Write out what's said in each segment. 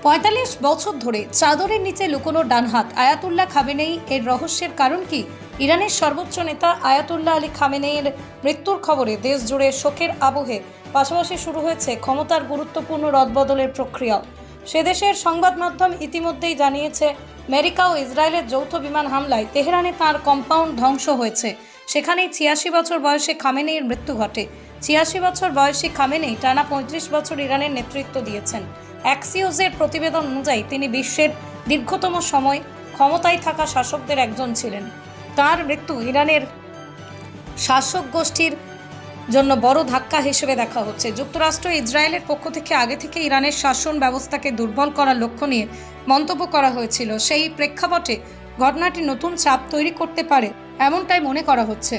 ৪৫ বছর ধরে চাদরের নিচে লুকোনো ডান হাত আয়াতুল্লাহ খামেনেই এর রহস্যের কারণ কি? ইরানের সর্বোচ্চ নেতা আয়াতুল্লাহ আলী খামেনেইর মৃত্যুর খবরে দেশ জুড়ে শোকের আবহে পাশাপাশি শুরু হয়েছে ক্ষমতার গুরুত্বপূর্ণ রদবদলের প্রক্রিয়াও। সে দেশের সংবাদ মাধ্যম ইতিমধ্যেই জানিয়েছে, আমেরিকা ও ইসরায়েলের যৌথ বিমান হামলায় তেহরানে তাঁর কম্পাউন্ড ধ্বংস হয়েছে। সেখানেই ৮৬ বছর বয়সে খামেনেইর মৃত্যু ঘটে। ৮৬ বছর বয়সী খামেনেই টানা ৩৫ বছর ইরানের নেতৃত্ব দিয়েছেন। অ্যাক্সিওসের প্রতিবেদন অনুযায়ী তিনি বিশ্বের দীর্ঘতম সময় ক্ষমতায় থাকা শাসকদের একজন ছিলেন। তার মৃত্যু ইরানের শাসক গোষ্ঠীর জন্য বড় ধাক্কা হিসেবে দেখা হচ্ছে। যুক্তরাষ্ট্র ইসরায়েলের পক্ষ থেকে আগে থেকে ইরানের শাসন ব্যবস্থাকে দুর্বল করার লক্ষ্য নিয়ে মন্তব্য করা হয়েছিল। সেই প্রেক্ষাপটে ঘটনাটি নতুন চাপ তৈরি করতে পারে এমনটাই মনে করা হচ্ছে।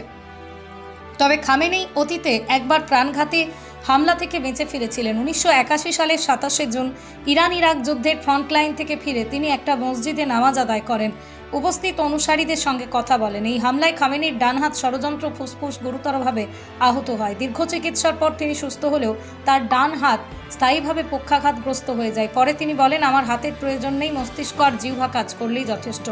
তবে খামেনেই অতীতে একবার প্রাণঘাতী হামলা থেকে বেঁচে ফিরেছিলেন। ১৯৮১ সালের ২৭শে জুন ইরান ইরাক যুদ্ধের ফ্রন্টলাইন থেকে ফিরে তিনি একটা মসজিদে নামাজ আদায় করেন। উপস্থিত অনুসারীদের সঙ্গে কথা বলেন। এই হামলায় খামেনির ডান হাত ষড়যন্ত্র ফুসফুস গুরুতরভাবে আহত হয়। দীর্ঘ চিকিৎসার পর তিনি সুস্থ হলেও তার ডান হাত স্থায়ীভাবে পক্ষাঘাতগ্রস্ত হয়ে যায়। পরে তিনি বলেন, আমার হাতের প্রয়োজন নেই, মস্তিষ্ক আর জিহ্বা কাজ করলেই যথেষ্ট।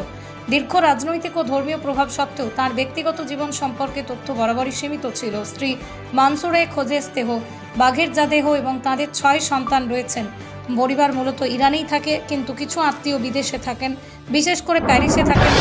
দীর্ঘ রাজনৈতিক ও ধর্মীয় প্রভাব সত্ত্বেও তার ব্যক্তিগত জীবন সম্পর্কে তথ্য বরাবরই সীমিত ছিল। স্ত্রী মানসুরে খোজেস্তেহ, বাঘের জাদেহ এবং তাঁদের ৬ সন্তান রয়েছেন। পরিবার মূলত ইরানেই থাকে, কিন্তু কিছু আত্মীয় বিদেশে থাকেন, বিশেষ করে প্যারিসে থাকেন।